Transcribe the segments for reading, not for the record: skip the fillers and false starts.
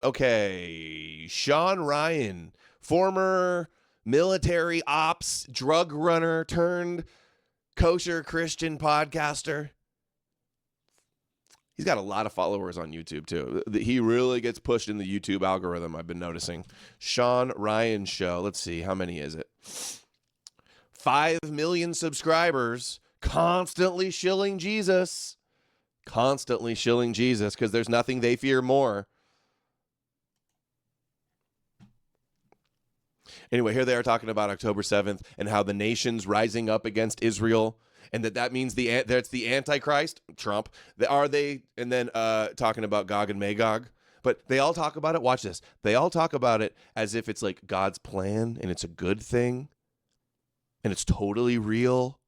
Okay, Shawn Ryan, former military ops drug runner turned kosher Christian podcaster. He's got a lot of followers on YouTube, too. He really gets pushed in the YouTube algorithm, I've been noticing. Shawn Ryan Show. Let's see. How many is it? 5 million subscribers. Constantly shilling Jesus. Constantly shilling Jesus because there's nothing they fear more. Anyway, here they are talking about October 7th and how the nation's rising up against Israel. And that means that's the Antichrist, Trump. Are they? And then talking about Gog and Magog. But they all talk about it. Watch this. They all talk about it as if it's like God's plan and it's a good thing. And it's totally real.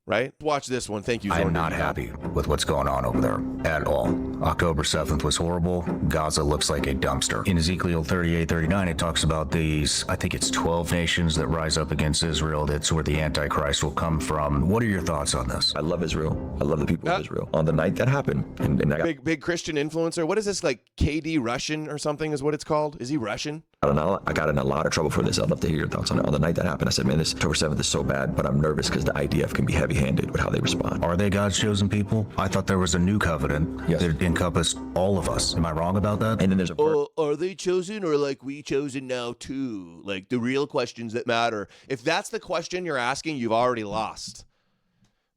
Right? Watch this one. Thank you, Zorn. I am not happy with what's going on over there at all. October 7th was horrible. Gaza looks like a dumpster. In Ezekiel 38:39, it talks about these, I think it's 12 nations that rise up against Israel. That's where the Antichrist will come from. What are your thoughts on this? I love Israel. I love the people of Israel. On the night that happened, and I got big Christian influencer. What is this, like KD Russian or something is what it's called? Is he Russian? I got in a lot of trouble for this. I'd love to hear your thoughts on it. On the night that happened, I said, man, this October 7th is so bad, but I'm nervous because the IDF can be heavy-handed with how they respond. Are they God's chosen people? I thought there was a new covenant that encompassed all of us. Am I wrong about that? And then there's are they chosen or like we chosen now too? Like the real questions that matter. If that's the question you're asking, you've already lost.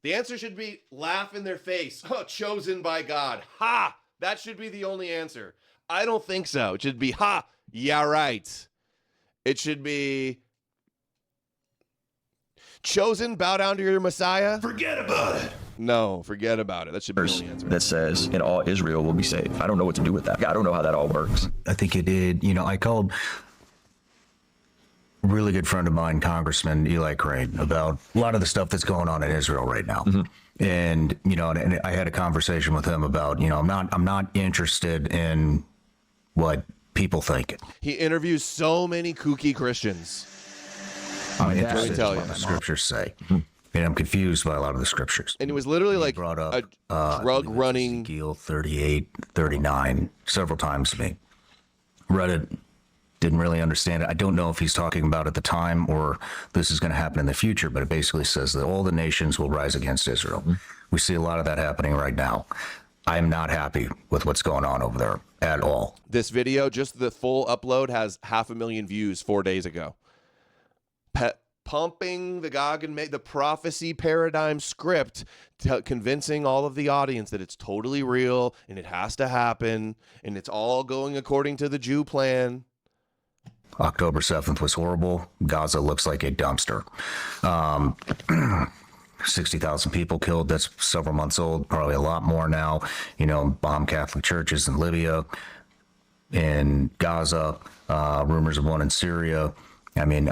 The answer should be laugh in their face. Oh, chosen by God. Ha! That should be the only answer. I don't think so. It should be ha! Yeah, right. It should be chosen, bow down to your Messiah. forget about it. No, forget about it. That should be the only answer. That says, and all Israel will be saved. I don't know what to do with that. I don't know how that all works. I think it did. You know, I called a really good friend of mine, Congressman Eli Crane, about a lot of the stuff that's going on in Israel right now. Mm-hmm. And, you know, and I had a conversation with him about, you know, I'm not interested in what people think. He interviews so many kooky Christians. I'm interested in what the scriptures say. Mm-hmm. And I'm confused by a lot of the scriptures. And it was literally like brought up, a drug running. Ezekiel 38, 39, several times to me. Read it, didn't really understand it. I don't know if he's talking about at the time or this is going to happen in the future, but it basically says that all the nations will rise against Israel. Mm-hmm. We see a lot of that happening right now. I am not happy with what's going on over there at all. This video, just the full upload, has 500,000 views 4 days ago. Pumping the Gog and Magog, the prophecy paradigm script, convincing all of the audience that it's totally real and it has to happen and it's all going according to the Jew plan. October 7th was horrible. Gaza looks like a dumpster. 60,000 people killed. That's several months old, probably a lot more now. You know, bombed Catholic churches in Libya, in Gaza, rumors of one in Syria. I mean,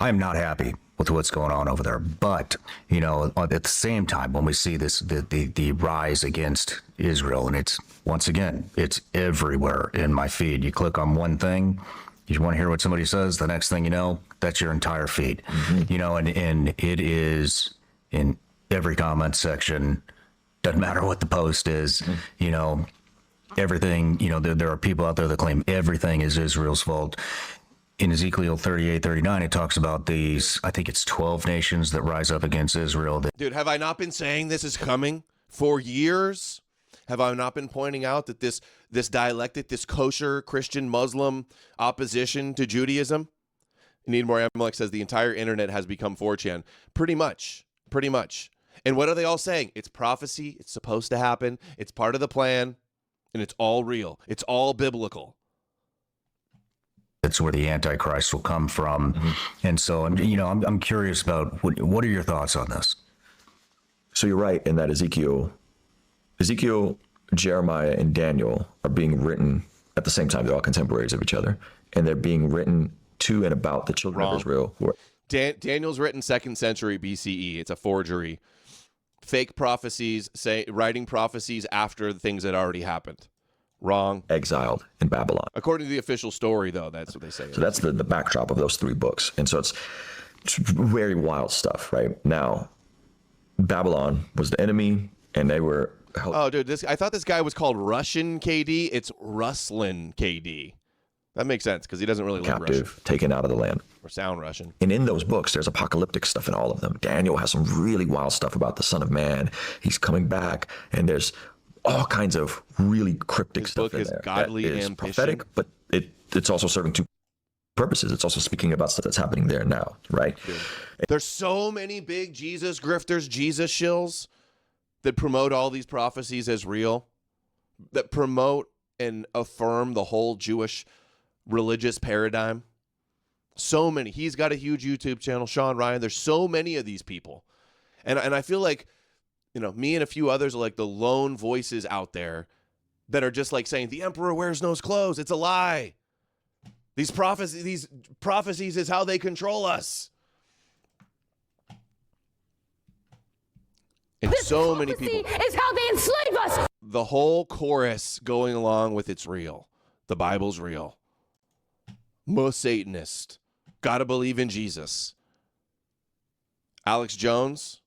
I'm not happy with what's going on over there. But, you know, at the same time, when we see this, the rise against Israel, and it's, once again, it's everywhere in my feed. You click on one thing, you want to hear what somebody says, the next thing you know, that's your entire feed. Mm-hmm. You know, and it is in every comment section, doesn't matter what the post is, mm-hmm. You know, everything, you know, there are people out there that claim everything is Israel's fault. In Ezekiel 38:39, it talks about these, I think it's 12 nations that rise up against Israel. Dude, have I not been saying this is coming for years? Have I not been pointing out that this dialectic, this kosher Christian Muslim opposition to Judaism? Needmore Amalek says the entire internet has become 4chan. Pretty much. And what are they all saying? It's prophecy. It's supposed to happen. It's part of the plan. And it's all real. It's all biblical. That's where the Antichrist will come from. Mm-hmm. And so, you know, I'm curious about what are your thoughts on this? So you're right in that Ezekiel, Jeremiah, and Daniel are being written at the same time. They're all contemporaries of each other. And they're being written to and about the children of Israel. Daniel's written 2nd century BCE. It's a forgery. Fake prophecies, writing prophecies after the things that already happened. Wrong. Exiled in Babylon. According to the official story, though, that's what they say. So that's the backdrop of those 3 books. And so it's very wild stuff, right? Now, Babylon was the enemy, and they were Oh, dude, I thought this guy was called Russian KD. It's Ruslan KD. That makes sense because he doesn't really look Russian captive, taken out of the land. or sound Russian. And in those books, there's apocalyptic stuff in all of them. Daniel has some really wild stuff about the Son of Man. He's coming back, and there's all kinds of really cryptic stuff in there. His book is Godly that is Ambition. prophetic, but it's also serving two purposes. It's also speaking about stuff that's happening there now, right? Dude. There's so many big Jesus grifters, Jesus shills that promote all these prophecies as real, that promote and affirm the whole Jewish religious paradigm. So many. He's got a huge YouTube channel, Shawn Ryan. There's so many of these people. And I feel like, me and a few others are like the lone voices out there that are just like saying the emperor wears no clothes. It's a lie. These prophecies is how they control us. And This so many prophecy people. is how they enslave us. The whole chorus going along with it's real. The Bible's real. Most Satanist. Gotta believe in Jesus. Alex Jones,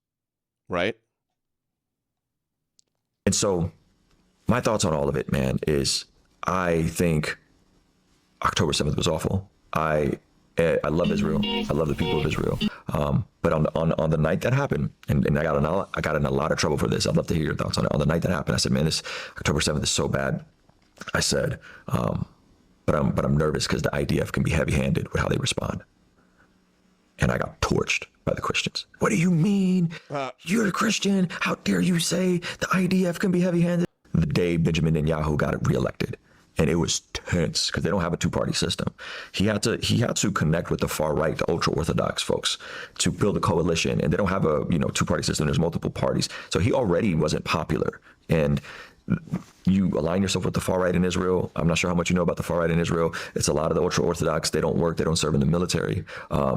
right? And so my thoughts on all of it, man, is I think October 7th was awful. I love Israel. I love the people of Israel. But on the night that happened, and I got in a lot of trouble for this. I'd love to hear your thoughts on it. On the night that happened, I said, man, this October 7th is so bad. I said, but I'm nervous because the IDF can be heavy-handed with how they respond. And I got torched by the Christians. What do you mean? You're a Christian. How dare you say the IDF can be heavy-handed? The day Benjamin Netanyahu got reelected. And it was tense because they don't have a two-party system. He had to connect with the far right, the ultra-Orthodox folks, to build a coalition. And they don't have a two-party system. There's multiple parties. So he already wasn't popular. And you align yourself with the far right in Israel. I'm not sure how much you know about the far right in Israel. It's a lot of the ultra-Orthodox. They don't work. They don't serve in the military.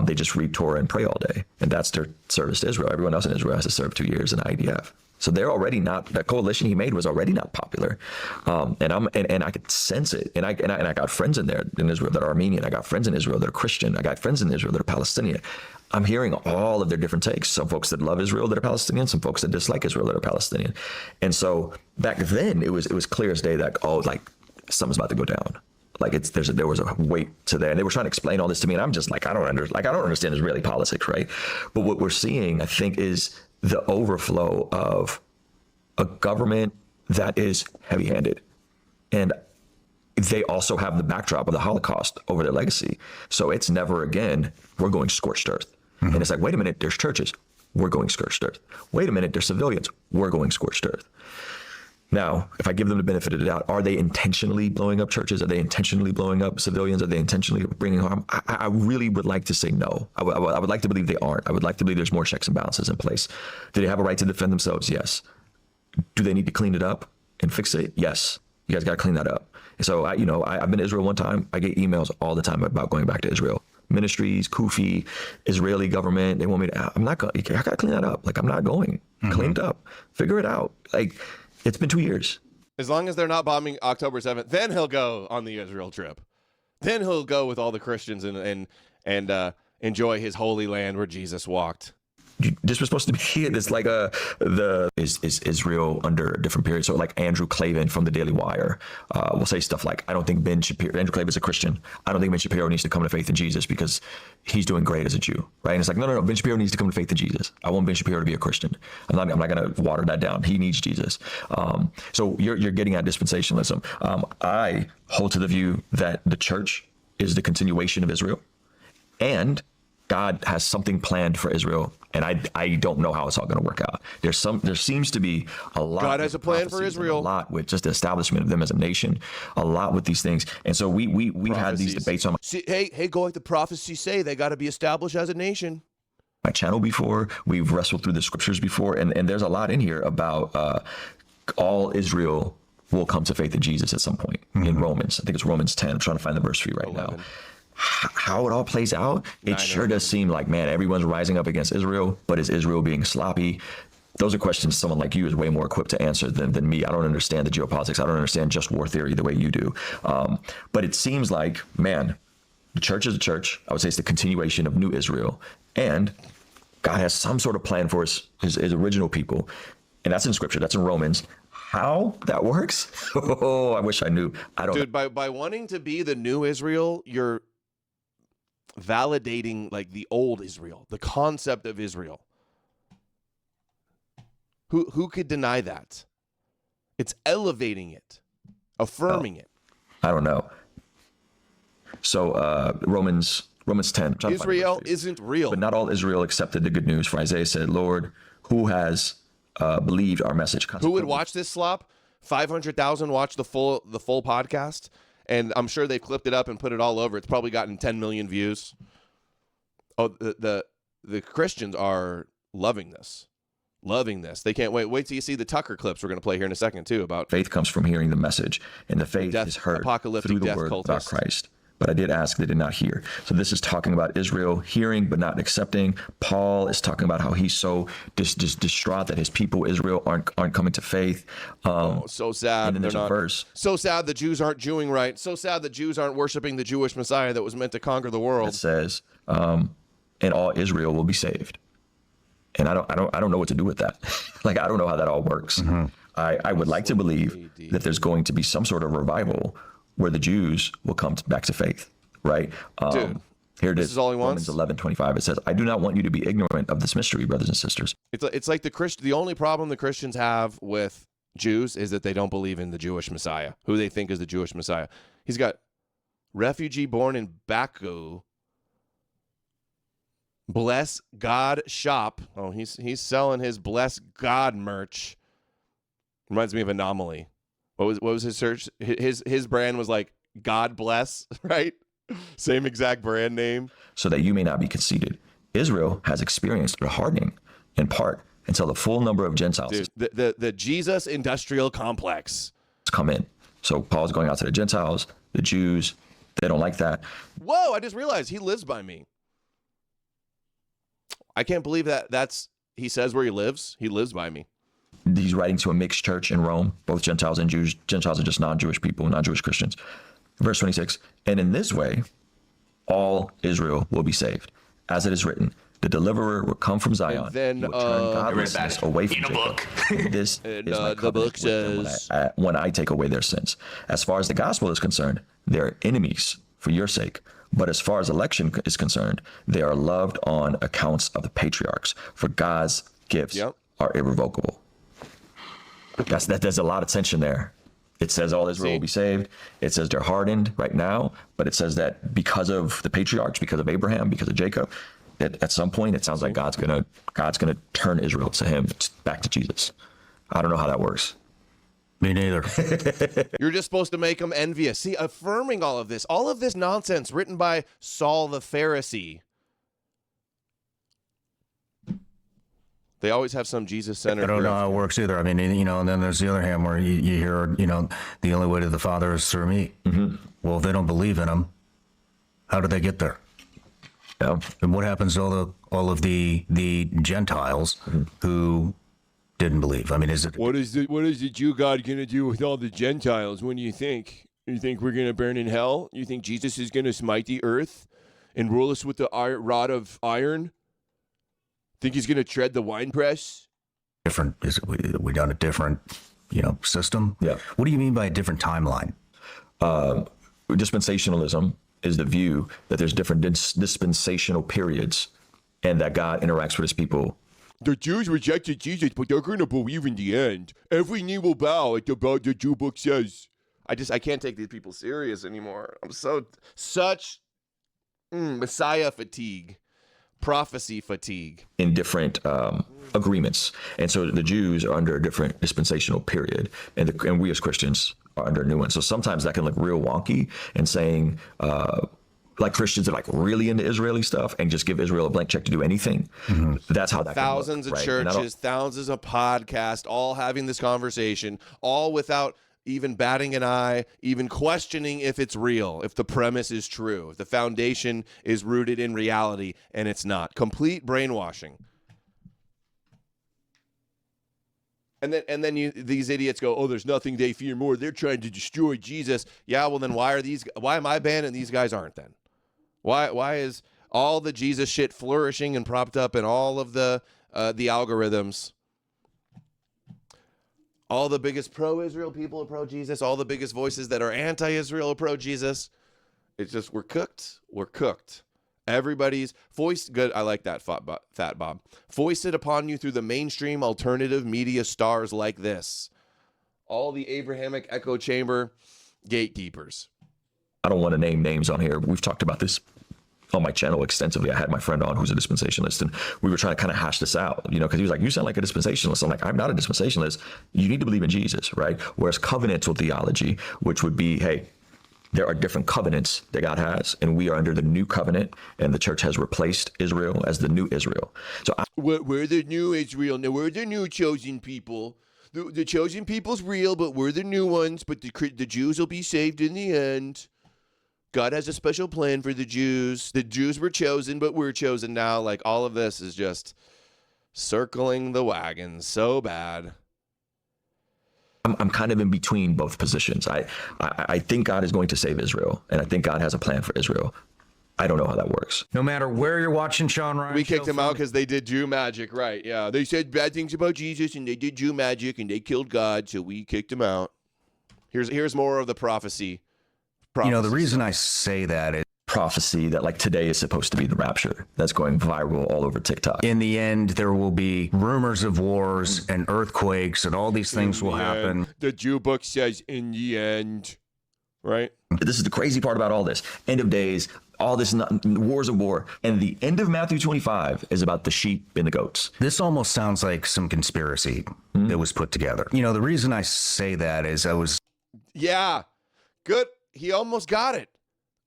They just read Torah and pray all day. And that's their service to Israel. Everyone else in Israel has to serve 2 years in the IDF. So they're already not, that coalition he made was already not popular. And I could sense it. And I got friends in there in Israel that are Armenian. I got friends in Israel that are Christian. I got friends in Israel that are Palestinian. I'm hearing all of their different takes. Some folks that love Israel that are Palestinian, some folks that dislike Israel that are Palestinian. And so back then it was clear as day that, something's about to go down. There was a weight to that. And they were trying to explain all this to me. And I'm just like, I don't understand Israeli politics, right? But what we're seeing, I think, is the overflow of a government that is heavy-handed. And they also have the backdrop of the Holocaust over their legacy. So it's never again, we're going scorched earth. Mm-hmm. And it's like, wait a minute, there's churches. We're going scorched earth. Wait a minute, there's civilians. We're going scorched earth. Now, if I give them the benefit of the doubt, are they intentionally blowing up churches? Are they intentionally blowing up civilians? Are they intentionally bringing harm? I really would like to say no. I would like to believe they aren't. I would like to believe there's more checks and balances in place. Do they have a right to defend themselves? Yes. Do they need to clean it up and fix it? Yes. You guys got to clean that up. And so, I've been to Israel one time. I get emails all the time about going back to Israel. Ministries, Kufi, Israeli government, they want me to, I'm not going, I got to clean that up. I'm not going. Mm-hmm. Clean it up. Figure it out. It's been 2 years. As long as they're not bombing October 7th, then he'll go on the Israel trip. Then he'll go with all the Christians and enjoy his holy land where Jesus walked. This was supposed to be this is Israel under a different period. So Andrew Klavan from the Daily Wire will say stuff like, I don't think Andrew Klavan is a Christian. I don't think Ben Shapiro needs to come to faith in Jesus because he's doing great as a Jew, right? And it's like, no, Ben Shapiro needs to come to faith in Jesus. I want Ben Shapiro to be a Christian. I'm not going to water that down. He needs Jesus. So you're getting at dispensationalism. I hold to the view that the church is the continuation of Israel, and God has something planned for Israel, and I don't know how it's all going to work out. There seems to be a lot. God has a plan for Israel. A lot with just the establishment of them as a nation. A lot with these things, and so we've had these debates on. Go like the prophecies say. They got to be established as a nation. My channel before, we've wrestled through the scriptures before, and there's a lot in here about all Israel will come to faith in Jesus at some point. Mm-hmm. In Romans. I think it's Romans 10. I'm trying to find the verse for you right 11. Now. How it all plays out, it sure does seem like, man, everyone's rising up against Israel, but is Israel being sloppy? Those are questions someone like you is way more equipped to answer than me. I don't understand the geopolitics. I don't understand just war theory the way you do. But it seems like, man, the church is a church. I would say it's the continuation of New Israel. And God has some sort of plan for his original people. And that's in scripture. That's in Romans. How that works? Oh, I wish I knew. I don't. Dude, by wanting to be the new Israel, you're validating like the old Israel, the concept of Israel. Who could deny that? It's elevating it, affirming it. I don't know. So Romans 10. Israel isn't real. But not all Israel accepted the good news. For Isaiah said, Lord, who has believed our message? Who would watch this slop? 500,000 watch the full podcast, and I'm sure they've clipped it up and put it all over. It's probably gotten 10 million views. Oh, the Christians are loving this. Loving this. They can't wait. Wait till you see the Tucker clips we're going to play here in a second, too, about faith comes from hearing the message, and the faith is heard through the word about Christ. But I did ask, they did not hear. So this is talking about Israel hearing but not accepting. Paul is talking about how he's so distraught that his people, Israel, aren't coming to faith. So sad. And then there's a verse. So sad the Jews aren't Jewing right. So sad the Jews aren't worshiping the Jewish Messiah that was meant to conquer the world. It says, and all Israel will be saved. And I don't know what to do with that. Like, I don't know how that all works. Mm-hmm. I would like to believe that there's going to be some sort of revival where the Jews will come back to faith, right? Dude, here it is. This is all he wants. Romans 11:25. It says, "I do not want you to be ignorant of this mystery, brothers and sisters." It's like the only problem the Christians have with Jews is that they don't believe in the Jewish Messiah, who they think is the Jewish Messiah. He's got refugee born in Baku. Bless God shop. Oh, he's selling his Bless God merch. Reminds me of Anomaly. What was his search? His brand was like God bless, right? Same exact brand name. So that you may not be conceited. Israel has experienced the hardening in part until the full number of Gentiles. Dude, the Jesus industrial complex come in. So Paul's going out to the Gentiles, the Jews. They don't like that. Whoa! I just realized he lives by me. I can't believe he says where he lives. He lives by me. He's writing to a mixed church in Rome, both Gentiles and Jews. Gentiles are just non-Jewish people, non-Jewish Christians. Verse 26, and in this way, all Israel will be saved. As it is written, the deliverer will come from Zion. And then, he will turn godlessness away from Jacob. This is my the book says, when I take away their sins. As far as the gospel is concerned, they're enemies for your sake. But as far as election is concerned, they are loved on accounts of the patriarchs. For God's gifts are irrevocable. There's a lot of tension there. It says all Israel will be saved. It says they're hardened right now, but it says that because of the patriarchs, because of Abraham, because of Jacob, that at some point it sounds like God's gonna turn Israel to him, back to Jesus. I don't know how that works. Me neither. You're just supposed to make them envious. See, affirming all of this nonsense written by Saul the Pharisee. They always have some Jesus-centered. I don't know how it works either. I mean, and then there's the other hand where you hear, the only way to the Father is through me. Mm-hmm. Well, if they don't believe in him, how do they get there? Yeah. And what happens to all of the Gentiles who didn't believe? I mean, what is the Jew God going to do with all the Gentiles? What do you think? You think we're going to burn in hell? You think Jesus is going to smite the earth and rule us with the rod of iron? Think he's going to tread the winepress? Different? We done a different, system? Yeah. What do you mean by a different timeline? Dispensationalism is the view that there's different dispensational periods and that God interacts with his people. The Jews rejected Jesus, but they're going to believe in the end. Every knee will bow, like the Jew book says. I can't take these people serious anymore. I'm such Messiah fatigue. Prophecy fatigue in different agreements, and so the Jews are under a different dispensational period, and we as Christians are under a new one. So sometimes that can look real wonky, and saying like Christians are like really into Israeli stuff and just give Israel a blank check to do anything. Mm-hmm. That's how that thousands can look, of right? churches, thousands of podcasts, all having this conversation, all without even batting an eye, even questioning if it's real, if the premise is true, if the foundation is rooted in reality, and it's not. Complete brainwashing. And then these idiots go, oh, there's nothing they fear more. They're trying to destroy Jesus. Yeah, well then why am I banned and these guys aren't then? Why is all the Jesus shit flourishing and propped up in all of the algorithms? All the biggest pro-Israel people are pro-Jesus. All the biggest voices that are anti-Israel are pro-Jesus. It's just, we're cooked. We're cooked. Everybody's voiced. Good. I like that, Fat Bob. Foisted upon you through the mainstream alternative media stars like this. All the Abrahamic echo chamber gatekeepers. I don't want to name names on here. We've talked about this on my channel extensively. I had my friend on who's a dispensationalist, and we were trying to kind of hash this out, because he was like, you sound like a dispensationalist. I'm like, I'm not a dispensationalist. You need to believe in Jesus, right? Whereas covenantal theology, which would be, hey, there are different covenants that God has, and we are under the new covenant, and the church has replaced Israel as the new Israel. So we're the new Israel. Now we're the new chosen people. The chosen people's real, but we're the new ones. But the Jews will be saved in the end. God has a special plan for the Jews. The Jews were chosen, but we're chosen now. Like, all of this is just circling the wagon so bad. I'm kind of in between both positions. I think God is going to save Israel, and I think God has a plan for Israel. I don't know how that works. No matter where you're watching Shawn Ryan, we kicked them out because they did Jew magic, right? Yeah, they said bad things about Jesus, and they did Jew magic, and they killed God, so we kicked them out. Here's more of the prophecy. The reason I say that is prophecy that, like, today is supposed to be the rapture that's going viral all over TikTok. In the end, there will be rumors of wars and earthquakes, and all these things will happen. The Jew book says in the end, right? This is the crazy part about all this. End of days, all this wars of war. And the end of Matthew 25 is about the sheep and the goats. This almost sounds like some conspiracy that was put together. The reason I say that is Yeah, good. He almost got it.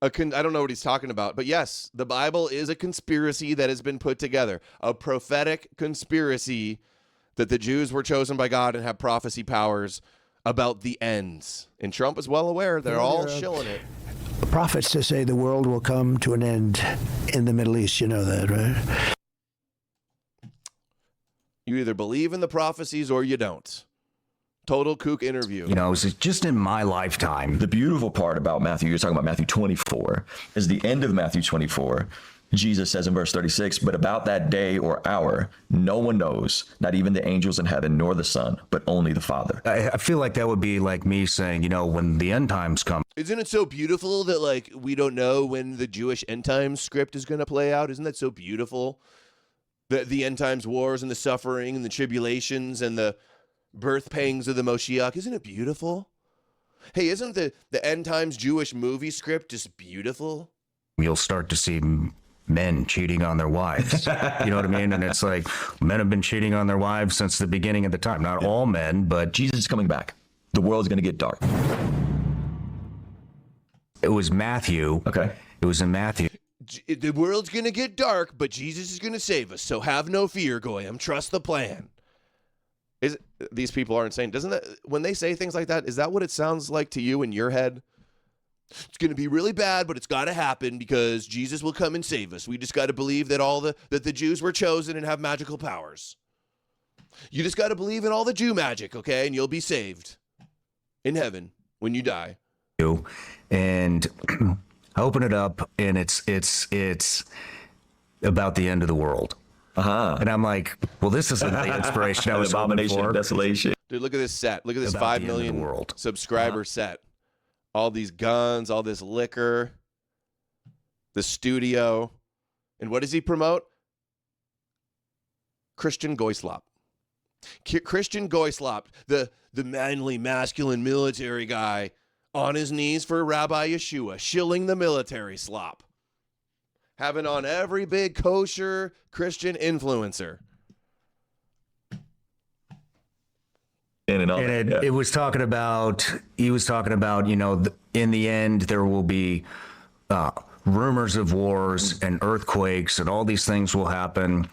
I don't know what he's talking about, but yes, the Bible is a conspiracy that has been put together. A prophetic conspiracy that the Jews were chosen by God and have prophecy powers about the ends. And Trump is well aware. They're all shilling it. Prophets to say the world will come to an end in the Middle East. You know that, right? You either believe in the prophecies or you don't. Total kook interview. it was just in my lifetime. The beautiful part about Matthew, you're talking about Matthew 24, is the end of Matthew 24. Jesus says in verse 36, but about that day or hour, no one knows, not even the angels in heaven, nor the Son, but only the Father. I feel like that would be like me saying, when the end times come. Isn't it so beautiful that, like, we don't know when the Jewish end times script is going to play out? Isn't that so beautiful? The end times wars and the suffering and the tribulations and the birth pangs of the Moshiach. Isn't it beautiful? Hey, isn't the end times Jewish movie script just beautiful? You'll start to see men cheating on their wives. You know what I mean? And it's like, men have been cheating on their wives since the beginning of the time. Not all men, but Jesus is coming back. The world is going to get dark. It was Matthew. Okay. It was in Matthew. The world's going to get dark, but Jesus is going to save us. So have no fear, Goyim. Trust the plan. These people aren't saying, doesn't that, when they say things like that, is that what it sounds like to you in your head? It's going to be really bad, but it's got to happen because Jesus will come and save us. We just got to believe that that the Jews were chosen and have magical powers. You just got to believe in all the Jew magic, okay? And you'll be saved in heaven when you die. And I open it up, and it's about the end of the world. And I'm like, well, this isn't the inspiration I was hoping for. Desolation. Dude, look at this set. Look at this About 5 the end of the million world. subscriber set. All these guns, all this liquor, the studio. And what does he promote? Christian Goyslop. Christian Goyslop, the manly, masculine military guy on his knees for Rabbi Yeshua, shilling the military slop. Having on every big kosher Christian influencer. And it was talking about, he was talking about, in the end, there will be rumors of wars and earthquakes, and all these things will happen.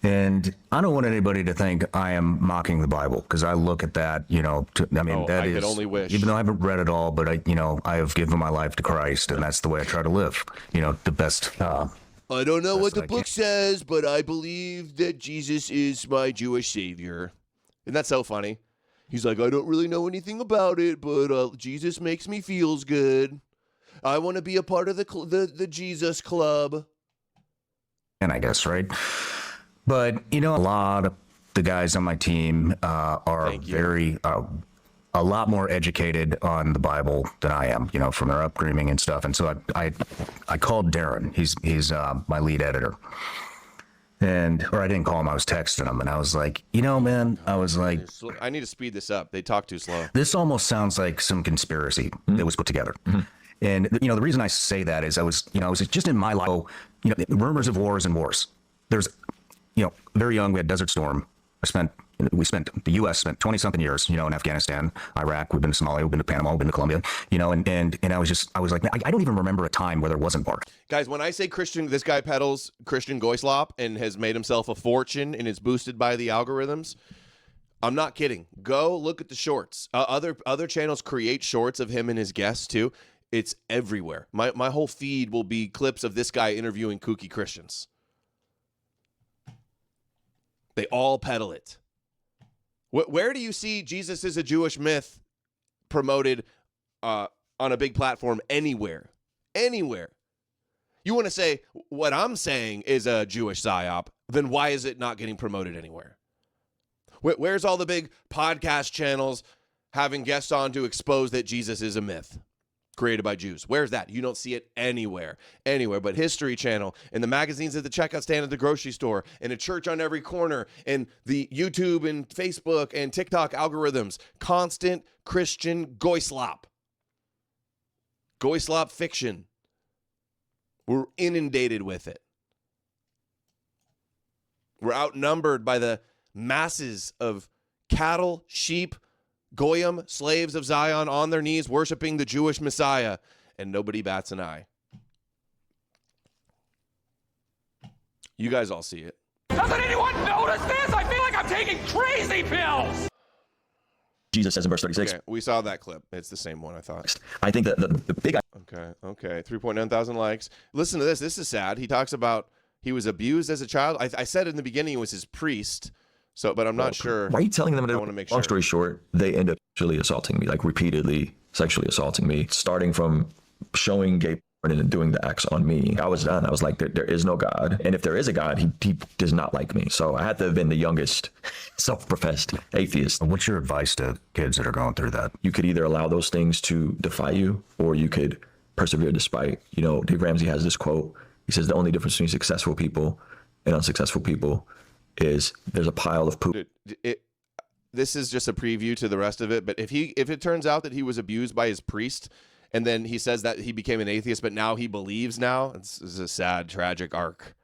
And I don't want anybody to think I am mocking the Bible, because I look at that, that I is, could only wish. even though I haven't read it all, but I have given my life to Christ, and that's the way I try to live, the best. I don't know what the book says, but I believe that Jesus is my Jewish savior. Isn't that so funny? He's like, I don't really know anything about it, but Jesus makes me feels good. I want to be a part of the Jesus club. And I guess, right? But, a lot of the guys on my team are Thank you. very a lot more educated on the Bible than I am, you know, from their upbringing and stuff. And so I called Darren. He's my lead editor. Or I didn't call him, I was texting him, and I was like, you know, man, I was like, I need to speed this up. They talk too slow. this almost sounds like some conspiracy that was put together. And, you know, the reason I say that is I was just in my life, you know, rumors of wars and wars. There's, you know, very young, we had Desert Storm. The U.S. spent 20 something years, you know, in Afghanistan, Iraq, we've been to Somalia, we've been to Panama, we've been to Colombia, you know, and I was like, I don't even remember a time where there wasn't war. Guys, when I say Christian, this guy peddles Christian Goyslop and has made himself a fortune and is boosted by the algorithms. I'm not kidding. Go look at the shorts. Other channels create shorts of him and his guests too. It's everywhere. My whole feed will be clips of this guy interviewing kooky Christians. They all peddle it. Where do you see Jesus is a Jewish myth promoted on a big platform anywhere? Anywhere. You want to say what I'm saying is a Jewish psyop, then why is it not getting promoted anywhere? Where's all the big podcast channels having guests on to expose that Jesus is a myth created by Jews? Where's that? You don't see it anywhere. But History Channel and the magazines at the checkout stand at the grocery store and a church on every corner and the YouTube and Facebook and TikTok algorithms. Constant Christian Goyslop. Goyslop fiction. We're inundated with it. We're outnumbered by the masses of cattle, sheep, Goyim, slaves of Zion, on their knees worshiping the Jewish Messiah, and nobody bats an eye. You guys all see it. Doesn't anyone notice this? I feel like I'm taking crazy pills. Jesus says in verse 36. Okay, we saw that clip. It's the same one, I thought. I think that the big Okay. 3.9 thousand likes. Listen to this. This is sad. He talks about he was abused as a child. I said in the beginning it was his priest. So, but I'm not sure. Why are you telling them? I want to make sure. Long story short, they end up sexually assaulting me, like repeatedly sexually assaulting me, starting from showing gay porn and doing the acts on me. I was done. I was like, there is no God. And if there is a God, he does not like me. So I had to have been the youngest self-professed atheist. What's your advice to kids that are going through that? You could either allow those things to defy you, or you could persevere despite. You know, Dave Ramsey has this quote. He says the only difference between successful people and unsuccessful people is there's a pile of poop. Dude, this is just a preview to the rest of it. But if it turns out that he was abused by his priest, and then he says that he became an atheist, but now he believes now, it's a sad, tragic arc.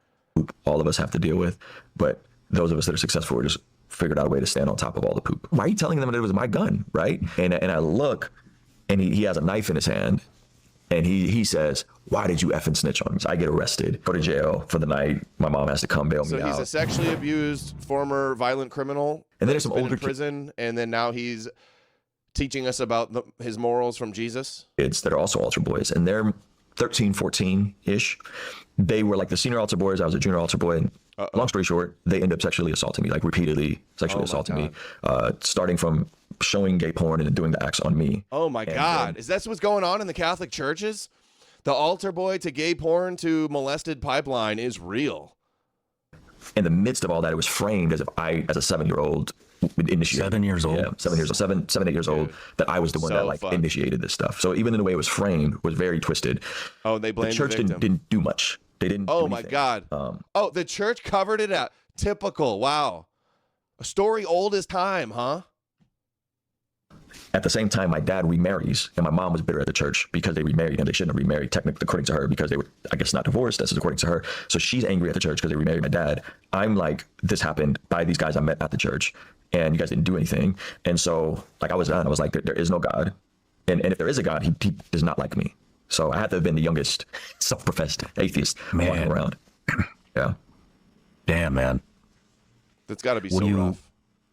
All of us have to deal with, but those of us that are successful just figured out a way to stand on top of all the poop. Why are you telling them that it was my gun, right? And I look, and he has a knife in his hand, and he says, why did you effing snitch on me? So I get arrested, go to jail for the night. My mom has to come bail me out. So he's a sexually abused former violent criminal. And then there's some been older in prison, and then now he's teaching us about his morals from Jesus. Kids that are also altar boys, and they're 13, 14-ish. They were like the senior altar boys. I was a junior altar boy. And long story short, they end up sexually assaulting me, like repeatedly sexually assaulting me, starting from showing gay porn and doing the acts on me. Oh my God. Is that what's going on in the Catholic churches? The altar boy to gay porn to molested pipeline is real. In the midst of all that, it was framed as if I, as a 7-year-old, initiated. 7 years old? Yeah, 7 years old, 7, 8 years old, that I was the one So that like fun. initiated this stuff. So even in the way it was framed was very twisted. Oh, they blamed The church the victim. didn't do much. They didn't do Oh my anything. God. The church covered it up. Typical. Wow. A story old as time, huh? At the same time, my dad remarries, and my mom was bitter at the church because they remarried him. They shouldn't have remarried, technically, according to her, because they were, I guess, not divorced. This is according to her. So she's angry at the church because they remarried my dad. I'm like, this happened by these guys I met at the church, and you guys didn't do anything. And so, like, I was done. I was like, there is no God. And if there is a God, he does not like me. So I had to have been the youngest self-professed atheist walking around. Yeah. Damn, man. That's got to be What so do you- rough.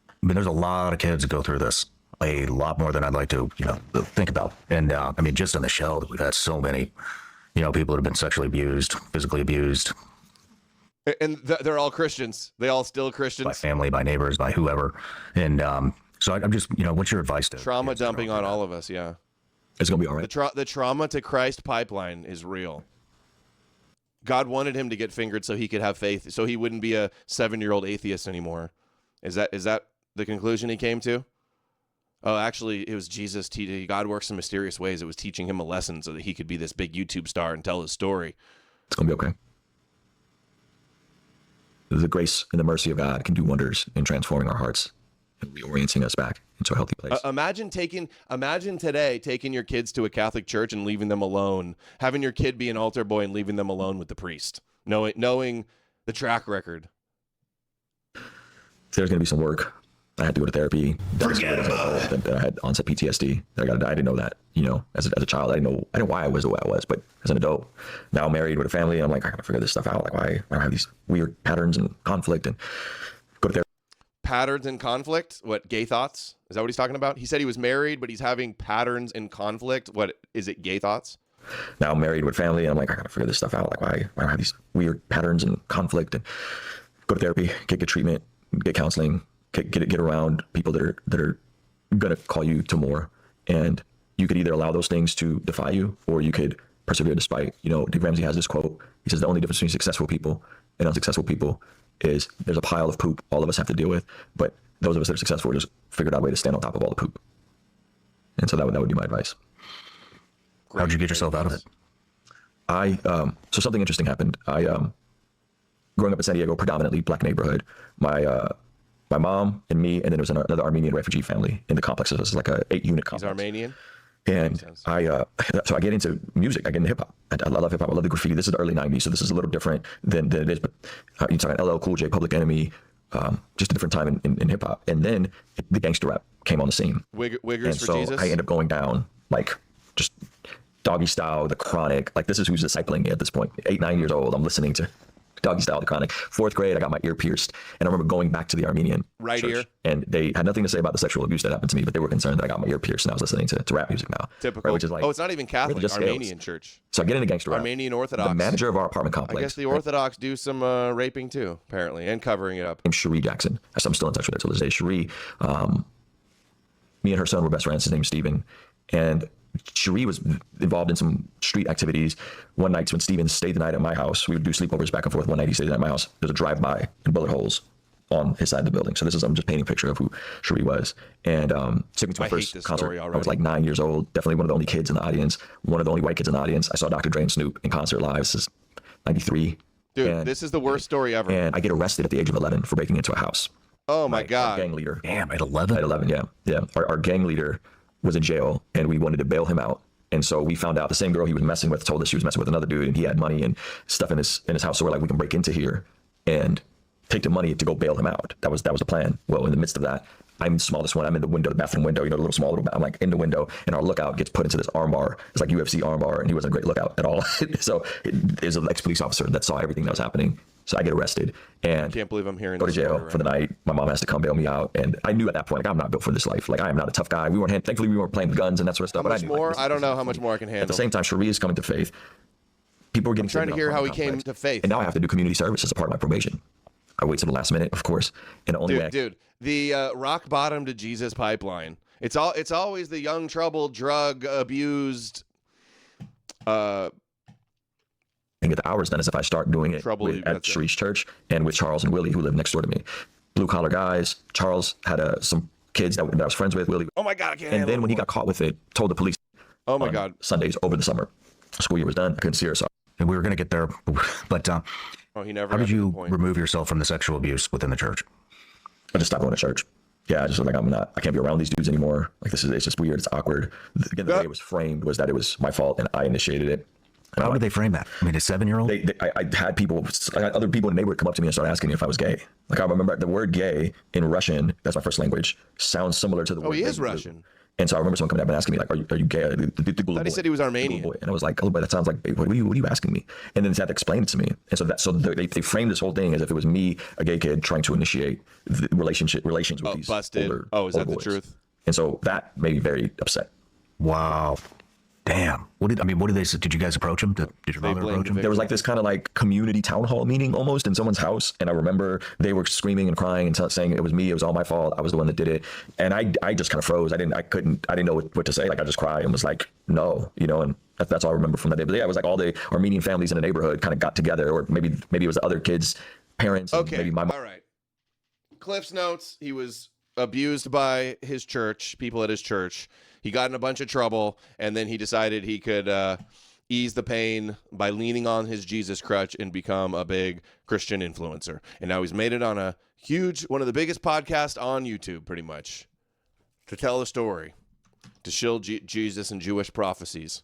I mean, there's a lot of kids that go through this, a lot more than I'd like to, think about. And I mean, just on the show, we've had so many, people that have been sexually abused, physically abused And they're all Christians. They all still by Christians. family, by neighbors, by whoever. And so I'm just, what's your advice to Trauma kids that are dumping going on through all of us, yeah. It's going to be all right. Mm-hmm. The trauma to Christ pipeline is real. God wanted him to get fingered so he could have faith, so he wouldn't be a 7-year-old atheist anymore. Is that the conclusion he came to? Oh, actually, it was Jesus. God works in mysterious ways. It was teaching him a lesson so that he could be this big YouTube star and tell his story. It's going to be okay. The grace and the mercy of God can do wonders in transforming our hearts and reorienting us back into a healthy place. Imagine today taking your kids to a Catholic church and leaving them alone, having your kid be an altar boy and leaving them alone with the priest, knowing the track record. There's going to be some work. I had to go to therapy. That I had onset PTSD. I didn't know that. As a child, I didn't know why I was the way I was. But as an adult, now married with a family, and I'm like, I gotta figure this stuff out. Like, why do I have these weird patterns and conflict? And go to therapy. Patterns and conflict? What, gay thoughts? Is that what he's talking about? He said he was married, but he's having patterns and conflict. What is it? Gay thoughts? Now married with family, and I'm like, I gotta figure this stuff out. Like, why do I have these weird patterns and conflict? And go to therapy, get good treatment, get counseling. Get around people that are gonna call you to more, and you could either allow those things to defy you, or you could persevere despite. Dave Ramsey has this quote. He says the only difference between successful people and unsuccessful people is there's a pile of poop all of us have to deal with, but those of us that are successful just figured out a way to stand on top of all the poop. And so that would be my advice. How'd you get yourself out of it? So something interesting happened. Growing up in San Diego, predominantly black neighborhood, my mom and me, and then there was another Armenian refugee family in the complex. So this is like a 8-unit complex. He's Armenian? And so I get into music. I get into hip hop. I love hip hop. I love the graffiti. This is the early 90s. So this is a little different than it is. But you're talking LL Cool J, Public Enemy, just a different time in hip hop. And then the gangster rap came on the scene. Wiggers and for so Jesus? I end up going down like just Doggy Style, The Chronic. Like, this is who's discipling me at this point. 8, 9 years old. I'm listening to Doggy Style, The Chronic. 4th grade, I got my ear pierced. And I remember going back to the Armenian right church, ear. and they had nothing to say about the sexual abuse that happened to me, but they were concerned that I got my ear pierced and I was listening to rap music now. Typical. Right, which is like, it's not even Catholic. just Armenian scales. church. So I get into gangster rap. Armenian Orthodox. The manager of our apartment complex. I guess the Orthodox do some raping too, apparently, and covering it up. Named Cherie Jackson. I'm still in touch with her till this day. Cherie, me and her son were best friends. His name's Steven. And Cherie was involved in some street activities. One night when Steven stayed the night at my house, we would do sleepovers back and forth. One night he stayed the night at my house. There's a drive-by and bullet holes on his side of the building. So I'm just painting a picture of who Cherie was. And took me to my first concert. I was like 9 years old. Definitely one of the only kids in the audience. One of the only white kids in the audience. I saw Dr. Dre and Snoop in concert live. This is 93. Dude, this is the worst story ever. And I get arrested at the age of 11 for breaking into a house. Oh my God. Our gang leader. Damn, at 11? At 11, yeah. Our gang leader was in jail, and we wanted to bail him out. And so we found out the same girl he was messing with told us she was messing with another dude, and he had money and stuff in his house. So we're like, we can break into here and take the money to go bail him out. That was the plan. Well, in the midst of that, I'm the smallest one. I'm in the window, the bathroom window, the little small little. I'm like in the window, and our lookout gets put into this armbar. It's like UFC armbar, and he wasn't a great lookout at all. So there's an ex-police officer that saw everything that was happening. So I get arrested and can't believe I'm hearing go to this jail story right for the night. My mom has to come bail me out, and I knew at that point, like, I'm not built for this life. Like, I am not a tough guy. Thankfully we weren't playing with guns and that sort of stuff. How but much I knew, more? like, I don't know how much more I can handle. At the same time, Cherie is coming to faith. People were getting trying to hear how he came complex. to faith. And now I have to do community service as a part of my probation. I wait till the last minute, of course. And the only way Dude, the rock bottom to Jesus pipeline. It's always the young, troubled, drug abused. and get the hours done as if I start doing it at Cherie's church and with Charles and Willie, who live next door to me. Blue collar guys. Charles had some kids that I was friends with. Willie. Oh my God, I can't. And then when he got caught with it, told the police. Oh my God. Sundays over the summer, school year was done. I couldn't see her. So. And we were going to get there, but he never. How did you remove yourself from the sexual abuse within the church? I just stopped going to church. Yeah, I just was like, I can't be around these dudes anymore. Like, it's just weird. It's awkward. Again, the way it was framed was that it was my fault and I initiated it. And how did they frame that? I mean, a 7-year-old? I had other people in the neighborhood come up to me and start asking me if I was gay. Like, I remember the word gay in Russian, that's my first language, sounds similar to the word. Oh, he is Russian. And so I remember someone coming up and asking me, like, are you gay? I thought he said he was Armenian. And I was like, oh, but that sounds like, what are you asking me? And then they had to explain it to me. And so they framed this whole thing as if it was me, a gay kid, trying to initiate the relations with these busted. Is that the truth? And so that made me very upset. Wow. Damn. What did they say? Did you guys approach him? Did your father approach him? There was like this kind of like community town hall meeting almost in someone's house. And I remember they were screaming and crying and saying it was me. It was all my fault. I was the one that did it. And I just kind of froze. I didn't know what to say. Like, I just cried and was like, no, and that's all I remember from that day. But yeah, it was like all the Armenian families in the neighborhood kind of got together, or maybe it was other kids' parents. Okay. Maybe my mom. All right. Cliff's notes, he was abused by his church, people at his church. He got in a bunch of trouble, and then he decided he could ease the pain by leaning on his Jesus crutch and become a big Christian influencer. And now he's made it on a huge, one of the biggest podcasts on YouTube, pretty much, to tell the story, to shield Jesus and Jewish prophecies.